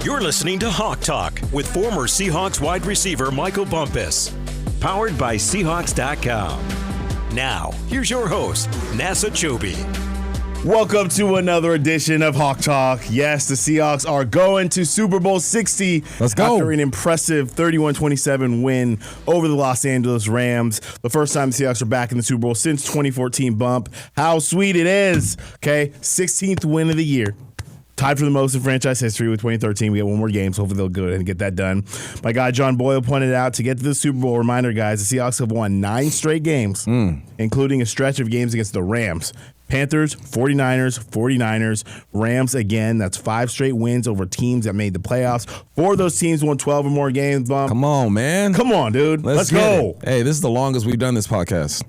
You're listening to Hawk Talk with former Seahawks wide receiver Michael Bumpus. Powered by Seahawks.com. Now, here's your host, Nasser Kyobe. Welcome to another edition of Hawk Talk. Yes, the Seahawks are going to Super Bowl 60. Let's go. After an impressive 31-27 win over the Los Angeles Rams. The first time the Seahawks are back in the Super Bowl since 2014 bump. How sweet it is. Okay, 16th win of the year. Tied for the most in franchise history with 2013. We got one more game, so hopefully they'll go ahead and get that done. My guy John Boyle pointed out, to get to the Super Bowl, reminder, guys, the Seahawks have won 9 straight games, including a stretch of games against the Rams. Panthers, 49ers, Rams again. That's 5 straight wins over teams that made the playoffs. 4 of those teams won 12 or more games. Bump. Come on, man. Come on, dude. Let's go. Hey, this is the longest we've done this podcast.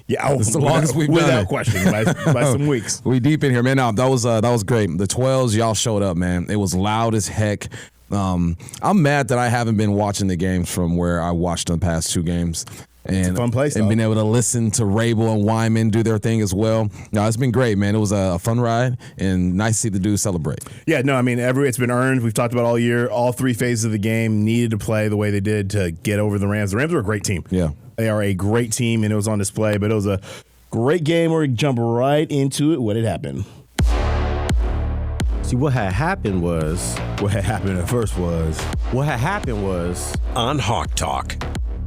Yeah, it's the longest we've done without it. question, by some weeks. We deep in here, man. No, that was great. The 12s, y'all showed up, man. It was loud as heck. I'm mad that I haven't been watching the games from where I watched the past 2 games. And, it's a fun place, and being able to listen to Rabel and Wyman do their thing as well. No, it's been great, man. It was a fun ride and nice to see the dudes celebrate. Yeah, no, I mean, it's been earned. We've talked about all year. All 3 phases of the game needed to play the way they did to get over the Rams. The Rams are a great team. Yeah. They are a great team, and it was on display. But it was a great game where we jump right into it. What had happened? See, what had happened was On Hawk Talk.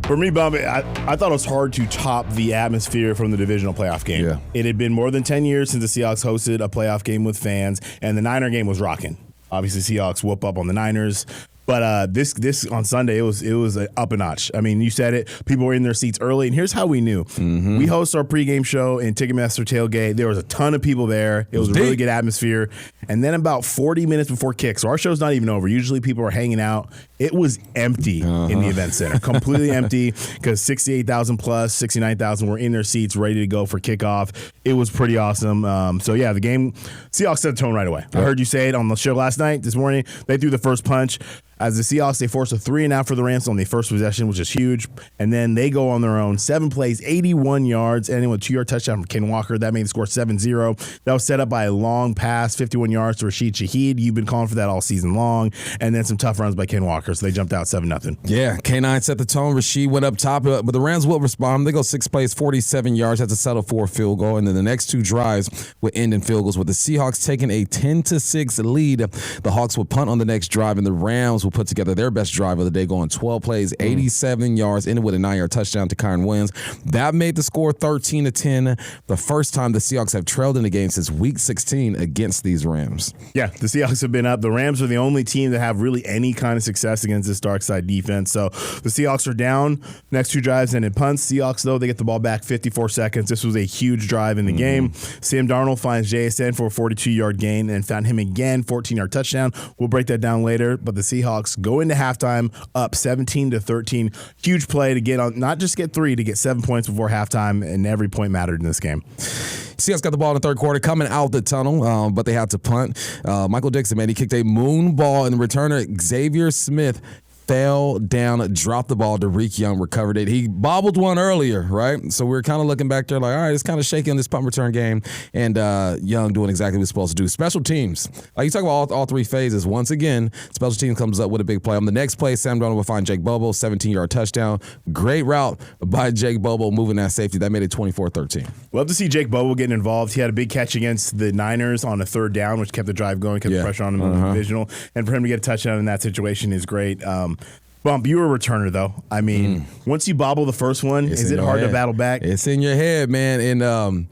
For me, Bob, I thought it was hard to top the atmosphere from the divisional playoff game. Yeah. It had been more than 10 years since the Seahawks hosted a playoff game with fans, and the Niner game was rocking. Obviously, Seahawks whoop up on the Niners. But this on Sunday, it was up a notch. I mean, you said it. People were in their seats early, and here's how we knew. We host our pregame show in Ticketmaster Tailgate. There was a ton of people there. It was a really good atmosphere. And then about 40 minutes before kick, so our show's not even over. Usually people are hanging out. It was empty in the event center, completely empty, because 68,000 plus, 69,000 were in their seats ready to go for kickoff. It was pretty awesome. So, yeah, the game, Seahawks set the tone right away. I heard you say it on the show this morning. They threw the first punch. As the Seahawks, they forced a 3-and-out for the Rams on the first possession, which is huge. And then they go on their own. 7 plays, 81 yards, ending with a 2-yard touchdown from Ken Walker. That made the score 7-0. That was set up by a long pass, 51 yards to Rashid Shaheed. You've been calling for that all season long. And then some tough runs by Ken Walker, so they jumped out 7-0. Yeah, K9 set the tone. Rashid went up top, but the Rams will respond. They go 6 plays, 47 yards, had to settle for a field goal. And then the next 2 drives would end in field goals, with the Seahawks taking a 10-6 lead. The Hawks would punt on the next drive, and the Rams will put together their best drive of the day, going 12 plays, 87 yards, ended with a 9-yard touchdown to Kyron Williams. That made the score 13-10, the first time the Seahawks have trailed in the game since Week 16 against these Rams. Yeah, the Seahawks have been up. The Rams are the only team that have really any kind of success against this dark side defense. So the Seahawks are down. Next 2 drives and it punts. Seahawks, though, they get the ball back 54 seconds. This was a huge drive in the game. Sam Darnold finds JSN for a 42-yard gain and found him again, 14-yard touchdown. We'll break that down later. But the Seahawks go into halftime up 17-13. Huge play to get on, not just get 3, to get 7 points before halftime, and every point mattered in this game. Seahawks got the ball in the third quarter coming out the tunnel, but they had to punt. Michael Dixon, man, he kicked a moon ball, and the returner, Xavier Smith, fell down, dropped the ball. Derek Young recovered it. He bobbled one earlier, right? So we were kind of looking back there like, all right, it's kind of shaky on this punt return game. And Young doing exactly what he's supposed to do. Special teams. You talk about all 3 phases. Once again, special teams comes up with a big play. On the next play, Sam Darnold will find Jake Bobo, 17-yard touchdown. Great route by Jake Bobo, moving that safety. That made it 24-13. Love to see Jake Bobo getting involved. He had a big catch against the Niners on a 3rd down, which kept the drive going, kept the pressure on him in the divisional. And for him to get a touchdown in that situation is great. Bump, you were a returner, though. I mean, once you bobble the first one, is it hard to battle back? It's in your head, man. And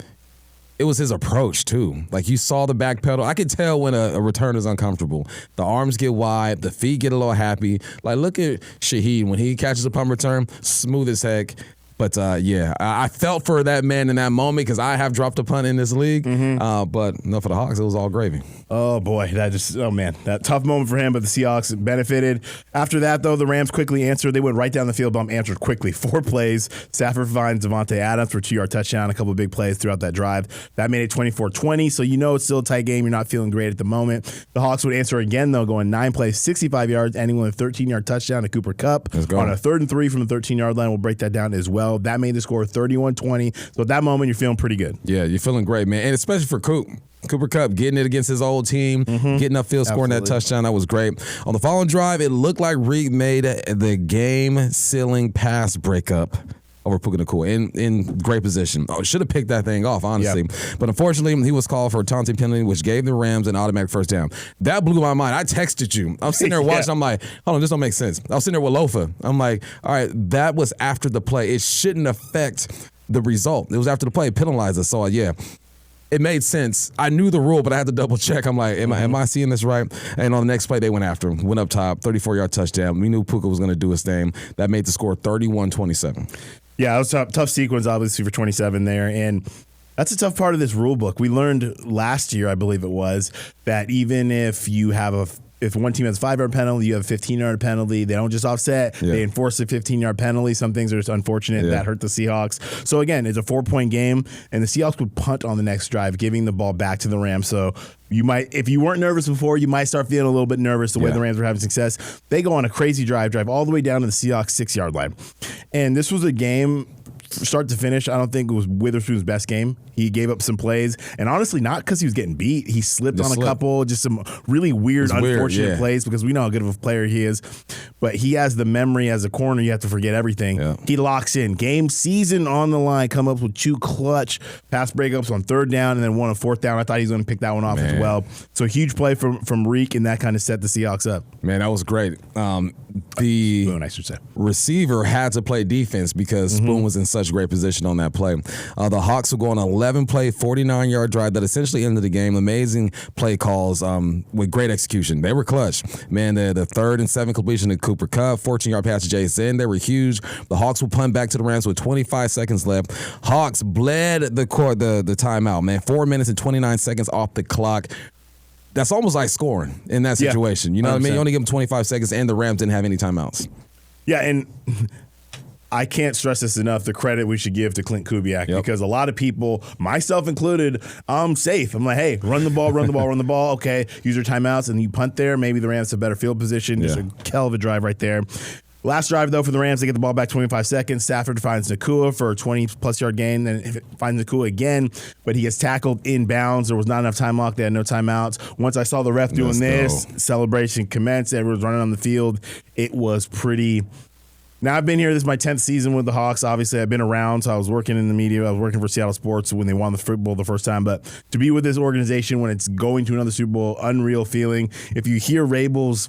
it was his approach, too. Like, you saw the back pedal. I could tell when a returner's uncomfortable. The arms get wide. The feet get a little happy. Like, look at Shaheed. When he catches a punt return, smooth as heck. But, I felt for that man in that moment because I have dropped a punt in this league. But no, for the Hawks, it was all gravy. Oh, boy. That tough moment for him, but the Seahawks benefited. After that, though, the Rams quickly answered. They went right down the field. Bump answered quickly. 4 plays. Stafford finds Devontae Adams for a 2-yard touchdown, a couple of big plays throughout that drive. That made it 24-20, so you know it's still a tight game. You're not feeling great at the moment. The Hawks would answer again, though, going 9 plays, 65 yards, ending with a 13-yard touchdown to Cooper Kupp. On a 3rd and 3 from the 13-yard line. We'll break that down as well. well. That made the score 31-20. So at that moment, you're feeling pretty good. Yeah, you're feeling great, man. And especially for Cooper Kupp getting it against his old team, getting upfield, scoring that touchdown. That was great. On the following drive, it looked like Reed made the game-sealing pass breakup over Puka Nacua in great position. Should have picked that thing off, honestly. Yep. But unfortunately, he was called for a taunting penalty, which gave the Rams an automatic first down. That blew my mind. I texted you. I'm sitting there watching. I'm like, hold on, this don't make sense. I was sitting there with Lofa. I'm like, all right, that was after the play. It shouldn't affect the result. It was after the play. It penalized us. So, yeah. It made sense. I knew the rule, but I had to double check. I'm like, am I seeing this right? And on the next play, they went after him. Went up top, 34-yard touchdown. We knew Puka was going to do his thing. That made the score 31-27. Yeah, it was a tough sequence, obviously, for 27 there. And that's a tough part of this rule book. We learned last year, I believe it was, that even if you have if one team has a 5-yard penalty, you have a 15-yard penalty. They don't just offset. Yeah. They enforce a 15-yard penalty. Some things are just unfortunate. Yeah. That hurt the Seahawks. So, again, it's a 4-point game, and the Seahawks would punt on the next drive, giving the ball back to the Rams. So you might, if you weren't nervous before, you might start feeling a little bit nervous the way the Rams were having success. They go on a crazy drive all the way down to the Seahawks 6-yard line. And this was a game, start to finish, I don't think it was Witherspoon's best game. He gave up some plays, and honestly, not because he was getting beat. He slipped on a couple, just some really weird, unfortunate plays, because we know how good of a player he is. But he has the memory as a corner. You have to forget everything. Yeah. He locks in. Game season on the line, come up with 2 clutch pass breakups on 3rd down and then 1 on 4th down. I thought he was going to pick that one off as well. So huge play from Reek, and that kind of set the Seahawks up. Man, that was great. The Spoon, I should say. Receiver had to play defense because Spoon was in such great position on that play. The Hawks will go on an 11-play, 49-yard drive that essentially ended the game. Amazing play calls with great execution. They were clutch. Man, the 3rd and 7 completion to Cooper Kupp, 14-yard pass to Jason. They were huge. The Hawks will punt back to the Rams with 25 seconds left. Hawks bled the timeout, man. 4 minutes and 29 seconds off the clock. That's almost like scoring in that situation. You know 100%. What I mean? You only give them 25 seconds, and the Rams didn't have any timeouts. Yeah, and I can't stress this enough, the credit we should give to Clint Kubiak, because a lot of people, myself included, I'm safe. I'm like, hey, run the ball, run the ball, run the ball. Okay, use your timeouts, and you punt there. Maybe the Rams have better field position. Just a hell of a drive right there. Last drive, though, for the Rams, they get the ball back 25 seconds. Stafford finds Nacua for a 20-plus yard gain. Then finds Nacua again, but he gets tackled in bounds. There was not enough time lock. They had no timeouts. Once I saw the ref doing this, celebration commenced. Everyone was running on the field. It was pretty. Now, I've been here. This is my 10th season with the Hawks. Obviously, I've been around, so I was working in the media. I was working for Seattle Sports when they won the Super Bowl the first time. But to be with this organization when it's going to another Super Bowl, unreal feeling. If you hear Rabel's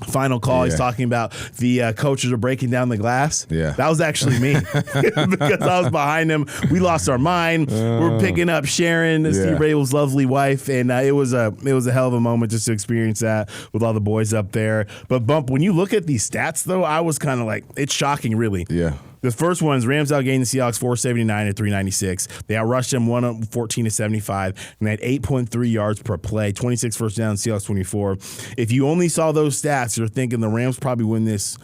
final call, he's talking about the coaches are breaking down the glass. Yeah. That was actually me because I was behind him. We lost our mind. We're picking up Sharon, Steve Rabel's lovely wife, and it was a hell of a moment just to experience that with all the boys up there. But Bump, when you look at these stats, though, I was kind of like, it's shocking, really. Yeah. The first one is Rams outgained the Seahawks 479 to 396. They outrushed them 114 to 75, and they had 8.3 yards per play, 26 first downs, Seahawks 24. If you only saw those stats, you're thinking the Rams probably win this.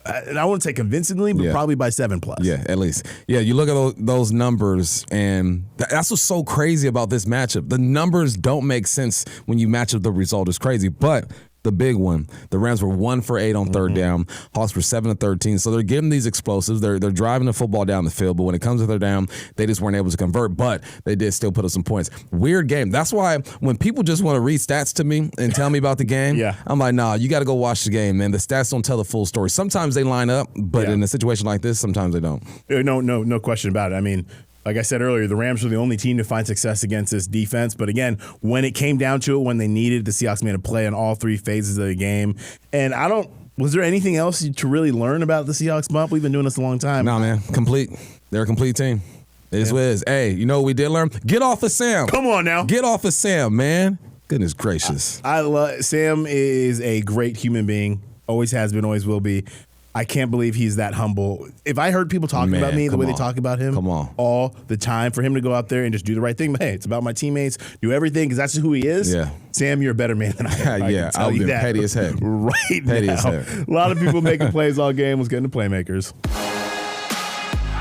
And I wouldn't say convincingly, but probably by 7+. Yeah, at least. Yeah, you look at those numbers, and that's what's so crazy about this matchup. The numbers don't make sense when you match up the result. It's crazy, but the big one, the Rams were 1 for 8 on 3rd down. Hawks were 7 of 13. So they're getting these explosives. They're driving the football down the field. But when it comes to 3rd down, they just weren't able to convert. But they did still put up some points. Weird game. That's why when people just want to read stats to me and tell me about the game, I'm like, nah, you got to go watch the game, man. The stats don't tell the full story. Sometimes they line up, but in a situation like this, sometimes they don't. No question about it. I mean, like I said earlier, the Rams were the only team to find success against this defense. But again, when it came down to it, when they needed, the Seahawks made a play in all 3 phases of the game. And was there anything else to really learn about the Seahawks, Bump? We've been doing this a long time. No, man. Complete. They're a complete team. It is what it is. Hey, you know what we did learn? Get off of Sam. Come on now. Get off of Sam, man. Goodness gracious. I love Sam is a great human being. Always has been, always will be. I can't believe he's that humble. If I heard people talking about me the way they talk about him all the time, for him to go out there and just do the right thing, but hey, it's about my teammates, do everything because that's who he is. Yeah. Sam, you're a better man than I am. I'll be petty as heck. Right petty now. As heck. A lot of people making plays all game. Let's get into Playmakers.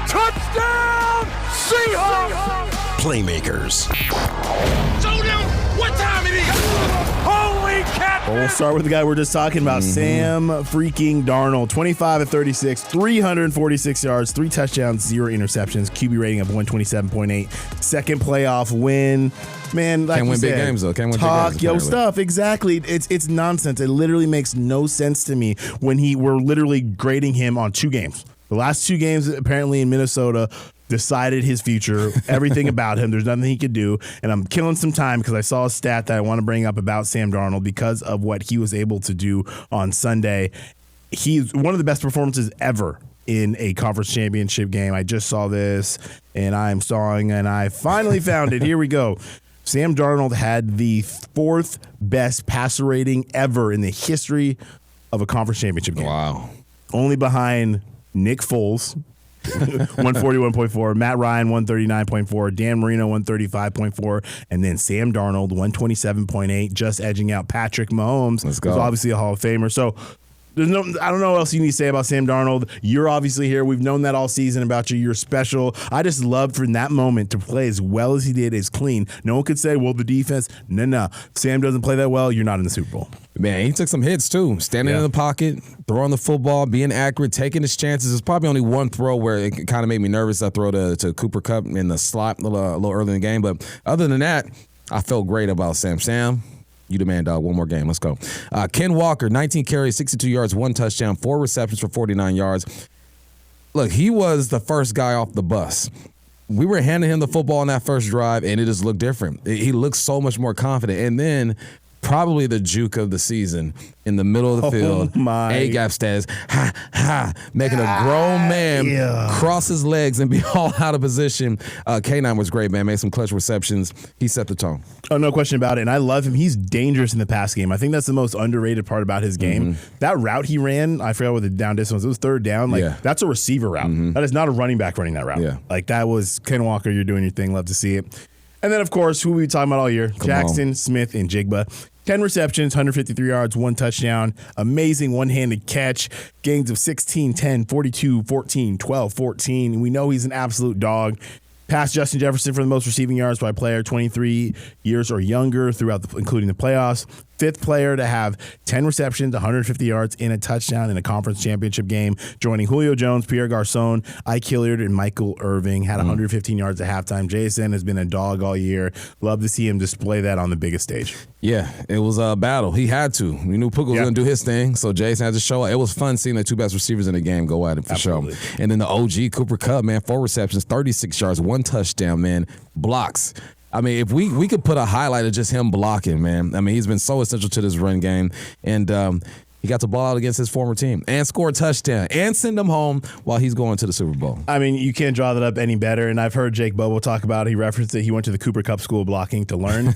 Touchdown, Seahawks! Playmakers. Showdown, what time it is? Holy cat! Well, we'll start with the guy we're just talking about, Sam freaking Darnold. 25 of 36, 346 yards, 3 touchdowns, 0 interceptions, QB rating of 127.8. Second playoff win. Man, like Can't win big games, though. Can't win big games, Talk your apparently. stuff. Exactly. It's nonsense. It literally makes no sense to me when we're literally grading him on 2 games. The last 2 games, apparently in Minnesota, decided his future, everything about him. There's nothing he could do. And I'm killing some time because I saw a stat that I want to bring up about Sam Darnold because of what he was able to do on Sunday. He's one of the best performances ever in a conference championship game. I just saw this, and I'm sawing, and I finally found it. Here we go. Sam Darnold had the 4th best passer rating ever in the history of a conference championship game. Wow. Only behind Nick Foles, 141.4, Matt Ryan, 139.4, Dan Marino, 135.4, and then Sam Darnold, 127.8, just edging out Patrick Mahomes, Let's go. who's obviously a Hall of Famer. So I don't know what else you need to say about Sam Darnold. You're obviously here. We've known that all season about you. You're special. I just loved from that moment to play as well as he did, as clean. No one could say, well, the defense. No. Sam doesn't play that well. You're not in the Super Bowl. Man, he took some hits, too. Standing in the pocket, throwing the football, being accurate, taking his chances. There's probably only one throw where it kind of made me nervous. I throw to Cooper Kupp in the slot a little early in the game. But other than that, I felt great about Sam. Sam, you the man, dog. One more game. Let's go. Ken Walker, 19 carries, 62 yards, 1 touchdown, 4 receptions for 49 yards. Look, he was the first guy off the bus. We were handing him the football on that first drive, and it just looked different. He looked so much more confident. And then probably the juke of the season in the middle of the field. A-gap status, making a grown man cross his legs and be all out of position. K9 was great, man. Made some clutch receptions. He set the tone. Oh, no question about it. And I love him. He's dangerous in the pass game. I think that's the most underrated part about his game. That route he ran, I forgot what the down distance was. It was 3rd down. That's a receiver route. That is not a running back running that route. Like, that was Ken Walker. You're doing your thing. Love to see it. And then, of course, who we talking about all year? Jackson, Smith, and Jigba. 10 receptions, 153 yards, 1 touchdown. Amazing one-handed catch. Gains of 16, 10, 42, 14, 12, 14. We know he's an absolute dog. Passed Justin Jefferson for the most receiving yards by a player 23 years or younger throughout, including the playoffs. 5th player to have 10 receptions, 150 yards, and a touchdown in a conference championship game, joining Julio Jones, Pierre Garçon, Ike Hilliard, and Michael Irving. Had 115 yards at halftime. JSN has been a dog all year. Love to see him display that on the biggest stage. Yeah, it was a battle. He had to. We knew Puka was going to do his thing, so Jason had to show up. It was fun seeing the 2 best receivers in the game go at it for sure. And then the OG, Cooper Kupp, man, 4 receptions, 36 yards, 1 touchdown, man, blocks. I mean, if we could put a highlight of just him blocking, man. I mean, he's been so essential to this run game. And he got the ball out against his former team and score a touchdown and send him home while he's going to the Super Bowl. I mean, you can't draw that up any better. And I've heard Jake Bobo talk about it. He referenced it. He went to the Cooper Kupp School of Blocking to learn.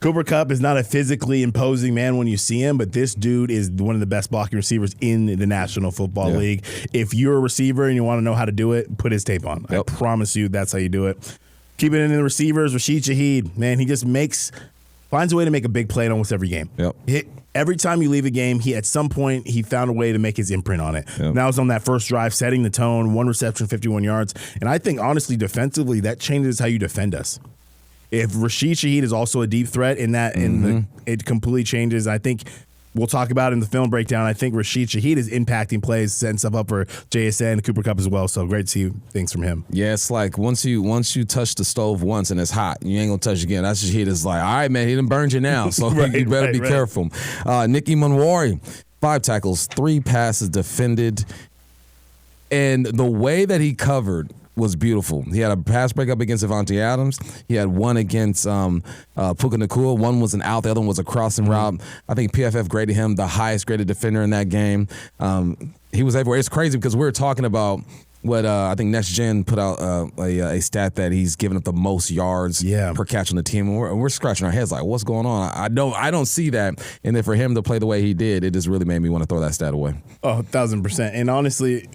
Cooper Kupp is not a physically imposing man when you see him, but this dude is one of the best blocking receivers in the National Football League. If you're a receiver and you want to know how to do it, put his tape on. I promise you that's how you do it. Keep it in the receivers. Rashid Shaheed, man, he just finds a way to make a big play in almost every game. Every time you leave a game, at some point he found a way to make his imprint on it. Now it's on that first drive, setting the tone, 1 reception, 51 yards. And I think, honestly, defensively, that changes how you defend us. If Rashid Shaheed is also a deep threat it completely changes. I think we'll talk about it in the film breakdown. I think Rashid Shaheed is impacting plays, setting stuff up for JSN and Cooper Kupp as well. So great to see things from him. Yeah, it's like once you touch the stove once and it's hot, you ain't gonna touch it again. That's Shaheed is like, all right, man, he done burned you now, so you better be careful. Nicky Manwari, 5 tackles, 3 passes defended, and the way that he covered was beautiful. He had a pass breakup against Avante Adams. He had one against Puka Nacua. One was an out. The other one was a crossing route. I think PFF graded him the highest graded defender in that game. He was everywhere. It's crazy because we were talking about what I think Next Gen put out a stat that he's given up the most yards per catch on the team. And we're scratching our heads like, what's going on? I don't see that. And then for him to play the way he did, it just really made me want to throw that stat away. Oh, 1,000%. And honestly,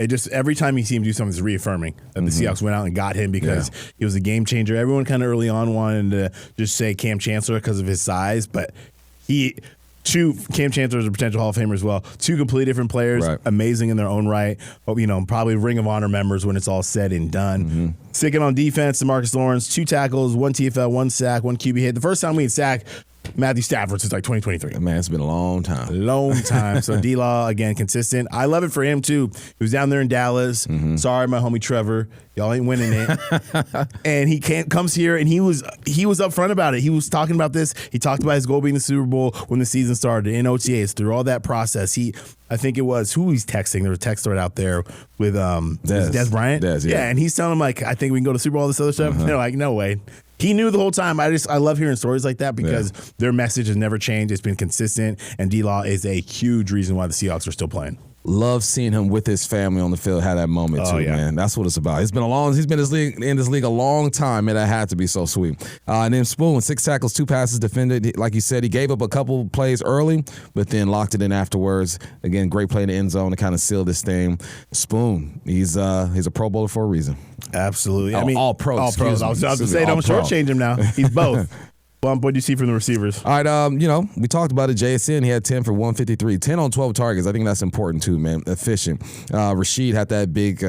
it just every time you see him do something, it's reaffirming that the Seahawks went out and got him because he was a game changer. Everyone kind of early on wanted to just say Cam Chancellor because of his size, but Cam Chancellor is a potential Hall of Famer as well. 2 completely different players, amazing in their own right. But, probably Ring of Honor members when it's all said and done. Sticking on defense, DeMarcus Lawrence, 2 tackles, 1 TFL, 1 sack, 1 QB hit. The first time we had sacked, Matthew Stafford since like 2023. Man, it's been a long time. Long time. So D-Law, again, consistent. I love it for him, too. He was down there in Dallas. Sorry, my homie Trevor. Y'all ain't winning it. And he comes here, and he was upfront about it. He was talking about this. He talked about his goal being the Super Bowl when the season started in OTAs, through all that process. I think it was who he's texting. There was a text thread out there with Des Bryant. Yeah, and he's telling him, like, I think we can go to Super Bowl, all this other stuff. And they're like, no way. He knew the whole time. I love hearing stories like that because their message has never changed. It's been consistent, and D-Law is a huge reason why the Seahawks are still playing. Love seeing him with his family on the field, had that moment too, man. That's what it's about. He's been in this league a long time, and that had to be so sweet. And then Spoon, 6 tackles, 2 passes defended. Like you said, he gave up a couple plays early, but then locked it in afterwards. Again, great play in the end zone to kind of seal this thing. Spoon, he's a Pro Bowler for a reason. Absolutely. I mean, all pros. All pros. I was about to say, don't shortchange him now. He's both. Bump, what do you see from the receivers? All right, we talked about it. JSN, he had 10 for 153, 10 on 12 targets. I think that's important too, man. Efficient. Rashid had that big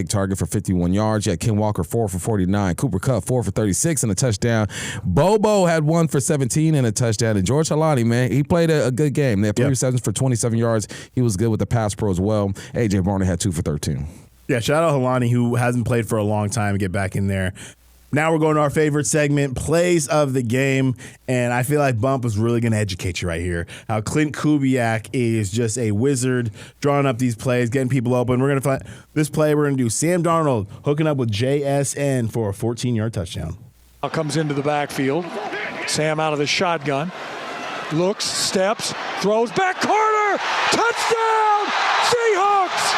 target for 51 yards. You had Ken Walker 4 for 49. Cooper Kupp 4 for 36 and a touchdown. Bobo had 1 for 17 and a touchdown. And George Halani, man, he played a good game. They had 3 receptions for 27 yards. He was good with the pass pro as well. AJ Barner had 2 for 13. Yeah, shout out Halani, who hasn't played for a long time, get back in there. Now we're going to our favorite segment, Plays of the Game, and I feel like Bump is really going to educate you right here. How Clint Kubiak is just a wizard drawing up these plays, getting people open. We're going to find this play. We're going to do Sam Darnold hooking up with JSN for a 14-yard touchdown. Comes into the backfield. Sam out of the shotgun. Looks, steps, throws, back corner, touchdown, Seahawks!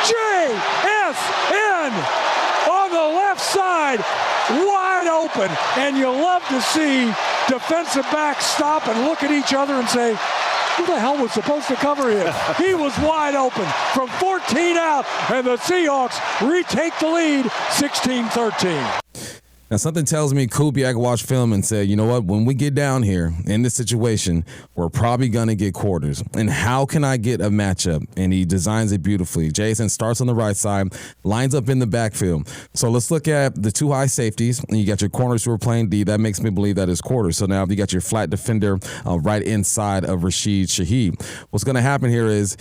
JSN on the left side, wide open. And you love to see defensive backs stop and look at each other and say, who the hell was supposed to cover him? He was wide open from 14 out, and the Seahawks retake the lead 16-13. Now, something tells me Kubiak watched film and said, you know what, when we get down here in this situation, we're probably going to get quarters. And how can I get a matchup? And he designs it beautifully. Jason starts on the right side, lines up in the backfield. So let's look at the 2 high safeties, and you got your corners who are playing D. That makes me believe that is quarters. So now you got your flat defender right inside of Rashid Shaheed. What's going to happen here is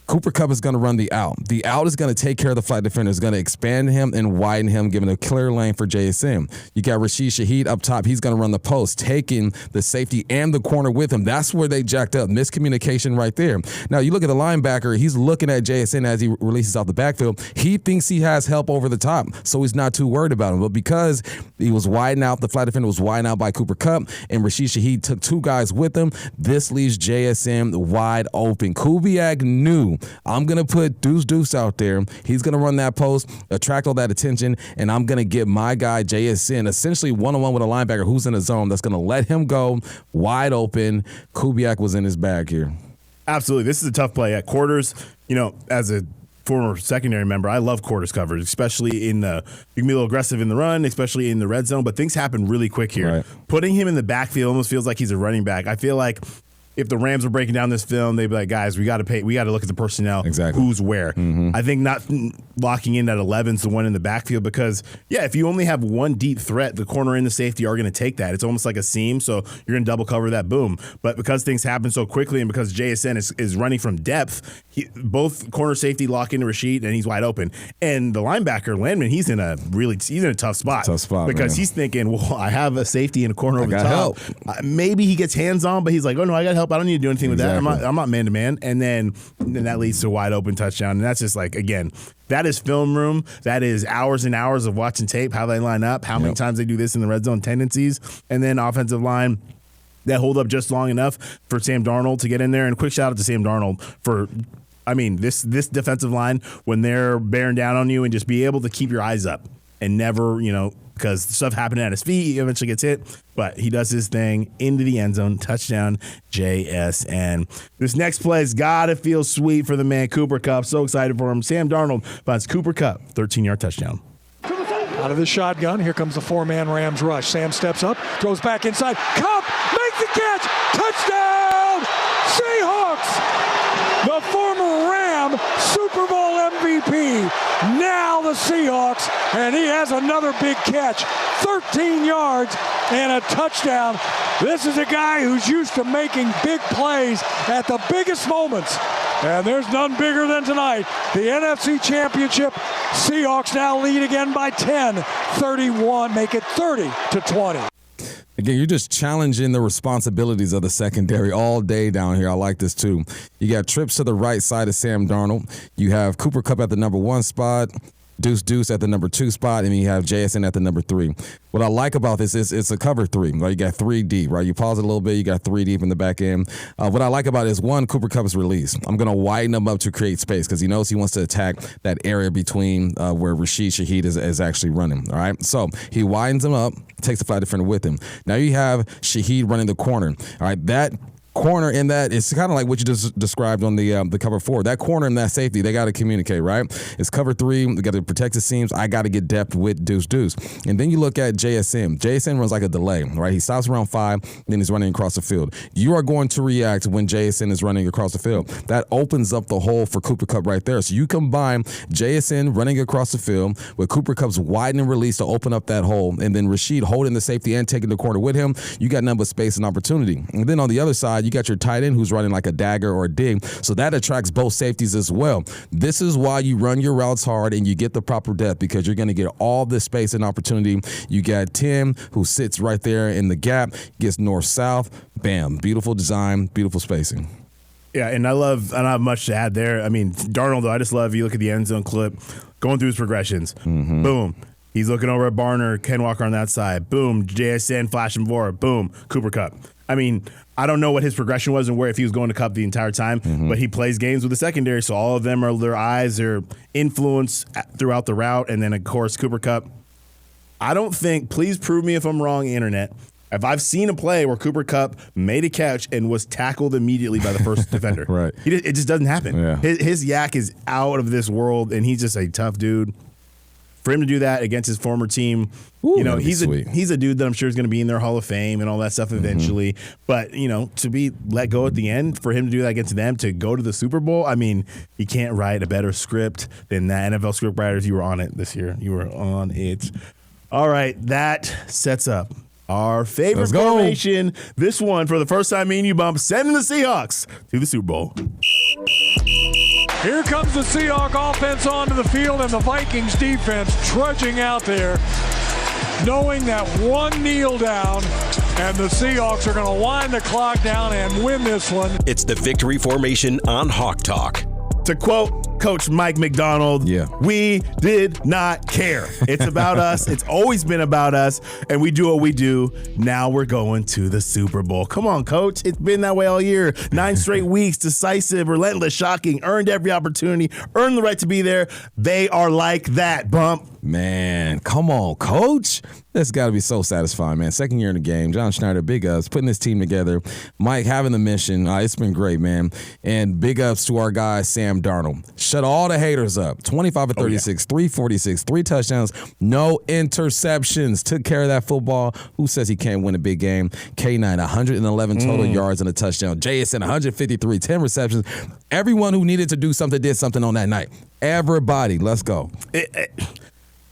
Cooper Kupp is going to run the out. The out is going to take care of the flat defender. It's going to expand him and widen him, giving a clear lane for JSN. You got Rashid Shaheed up top. He's going to run the post, taking the safety and the corner with him. That's where they jacked up. Miscommunication right there. Now, you look at the linebacker. He's looking at JSN as he releases off the backfield. He thinks he has help over the top, so he's not too worried about him. But because he was widened out, the flat defender was widened out by Cooper Kupp, and Rashid Shaheed took 2 guys with him, this leaves JSN wide open. Kubiak knew, I'm going to put Deuce out there. He's going to run that post, attract all that attention, and I'm going to get my guy JSN essentially one-on-one with a linebacker who's in a zone that's going to let him go wide open. Kubiak was in his bag here. Absolutely. This is a tough play. At quarters, as a former secondary member, I love quarters coverage, especially you can be a little aggressive in the run, especially in the red zone, but things happen really quick here. Right. Putting him in the backfield almost feels like he's a running back. I feel like if the Rams were breaking down this film, they'd be like, guys, we got to look at the personnel, who's where. I think not locking in at 11 is the one in the backfield because, if you only have one deep threat, the corner and the safety are going to take that. It's almost like a seam, so you're going to double cover that, boom. But because things happen so quickly and because JSN is running from depth, both corner safety lock into Rashid, and he's wide open. And the linebacker, Landman, he's in a tough spot. Because he's thinking, well, I have a safety and a corner over the top. Maybe he gets hands-on, but he's like, oh, no, I got help. I don't need to do anything with that. I'm not man-to-man. And then that leads to a wide-open touchdown. And that's just like, again, that is film room. That is hours and hours of watching tape, how they line up, how many times they do this in the red zone tendencies. And then offensive line that hold up just long enough for Sam Darnold to get in there. And quick shout-out to Sam Darnold for this defensive line, when they're bearing down on you and just be able to keep your eyes up and never, because stuff happening at his feet, he eventually gets hit, but he does his thing into the end zone, touchdown, JSN. This next play has got to feel sweet for the man, Cooper Kupp. So excited for him. Sam Darnold finds Cooper Kupp, 13-yard touchdown. Out of the shotgun, here comes the 4-man Rams rush. Sam steps up, throws back inside. Kupp makes the catch, touchdown, Seahawks! The former Ram Super Bowl MVP Now the Seahawks, and he has another big catch. 13 yards and a touchdown. This is a guy who's used to making big plays at the biggest moments. And there's none bigger than tonight. The NFC Championship. Seahawks now lead again by 10, 31, make it 30-20. Again, you're just challenging the responsibilities of the secondary all day down here. I like this, too. You got trips to the right side of Sam Darnold. You have Cooper Kupp at the number 1 spot, Deuce at the number 2 spot, and you have JSN at the number 3. What I like about this is it's a cover 3, right? You got 3 deep, right? You pause it a little bit, you got 3 deep in the back end. What I like about it is, one, Cooper Kupp's release. I'm going to widen him up to create space because he knows he wants to attack that area between where Rashid Shaheed is actually running, all right? So he widens him up, takes the flat defender with him. Now you have Shaheed running the corner, all right? That corner in that, it's kind of like what you just described on the cover 4. That corner and that safety, they got to communicate, right? It's cover 3. We got to protect the seams. I got to get depth with Deuce. And then you look at JSN. JSN runs like a delay, right? He stops around 5, then he's running across the field. You are going to react when JSN is running across the field. That opens up the hole for Cooper Kupp right there. So you combine JSN running across the field with Cooper Kupp's widening release to open up that hole, and then Rashid holding the safety and taking the corner with him. You got nothing but space and opportunity. And then on the other side, you got your tight end who's running like a dagger or a dig, so that attracts both safeties as well. This is why you run your routes hard and you get the proper depth, because you're going to get all this space and opportunity. You got Tim, who sits right there in the gap, gets north-south, bam, beautiful design, beautiful spacing. Yeah, and I don't have much to add there. I mean, Darnold, though, I just love, you look at the end zone clip, going through his progressions. Mm-hmm. Boom. He's looking over at Barner, Ken Walker on that side. Boom, JSN flashing forward. Boom, Cooper Kupp. I mean, I don't know what his progression was and where, if he was going to Kupp the entire time, but he plays games with the secondary, so all of them are their eyes, their influence throughout the route, and then, of course, Cooper Kupp. I don't think, please prove me if I'm wrong, Internet, if I've seen a play where Cooper Kupp made a catch and was tackled immediately by the first defender. Right. It just doesn't happen. Yeah. His yak is out of this world, and he's just a tough dude. For him to do that against his former team, Ooh, you know, he's sweet. a dude that I'm sure is going to be in their Hall of Fame and all that stuff eventually. Mm-hmm. But, you know, to be let go at the end, for him to do that against them, to go to the Super Bowl, I mean, you can't write a better script than that. NFL script writers, you were on it this year. You were on it. All right, that sets up our favorite formation. This one, for the first time, me and you, Bump, sending the Seahawks to the Super Bowl. Here comes the Seahawks offense onto the field, and the Vikings defense trudging out there, knowing that one kneel down, and the Seahawks are going to wind the clock down and win this one. It's the victory formation on Hawk Talk. To quote Coach Mike McDonald, we did not care. It's about us. It's always been about us, and we do what we do. Now we're going to the Super Bowl. Come on, Coach. It's been that way all year. 9 straight weeks, decisive, relentless, shocking, earned every opportunity, earned the right to be there. They are like that, Bump. Man, come on, Coach. That's got to be so satisfying, man. Second year in the game. John Schneider, big ups, putting this team together. Mike having the mission. It's been great, man. And big ups to our guy, Sam Darnold. Shut all the haters up. 25 of 36, 346, 3 touchdowns, no interceptions. Took care of that football. Who says he can't win a big game? K9, 111 total yards and a touchdown. JSN, 153, 10 receptions. Everyone who needed to do something did something on that night. Everybody, let's go.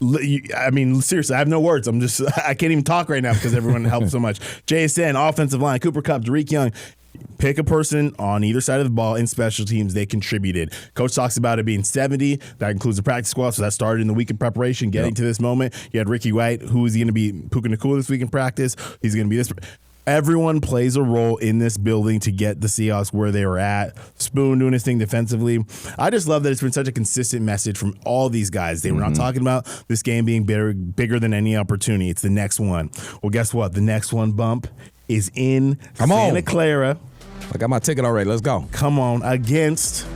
I mean, seriously, I have no words. I can't even talk right now because everyone helped so much. JSN, offensive line, Cooper Kupp, Derek Young. Pick a person on either side of the ball in special teams. They contributed. Coach talks about it being 70. That includes the practice squad, so that started in the week of preparation, getting to this moment. You had Ricky White, who is going to be Puka Nacua this week in practice. He's going to be this. Everyone plays a role in this building to get the Seahawks where they were at. Spoon doing his thing defensively. I just love that it's been such a consistent message from all these guys. They were not talking about this game being bigger than any opportunity. It's the next one. Well, guess what? The next one, Bump, is in Santa Clara. I got my ticket already. Let's go. Come on, against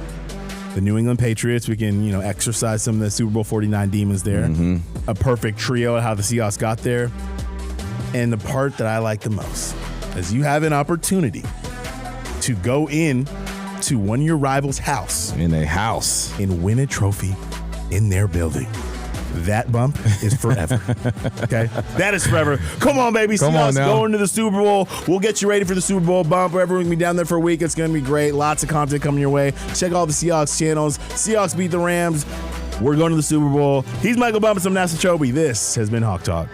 the New England Patriots. We can, exercise some of the Super Bowl 49 demons there. A perfect trio of how the Seahawks got there. And the part that I like the most is you have an opportunity to go in to one of your rivals' house. In a house. And win a trophy in their building. That, Bump, is forever. Okay? That is forever. Come on, baby. Seahawks going to the Super Bowl. We'll get you ready for the Super Bowl, Bump. Everyone can be down there for a week. It's going to be great. Lots of content coming your way. Check all the Seahawks channels. Seahawks beat the Rams. We're going to the Super Bowl. He's Michael Bumpus. I'm Nasser Kyobe. This has been Hawk Talk.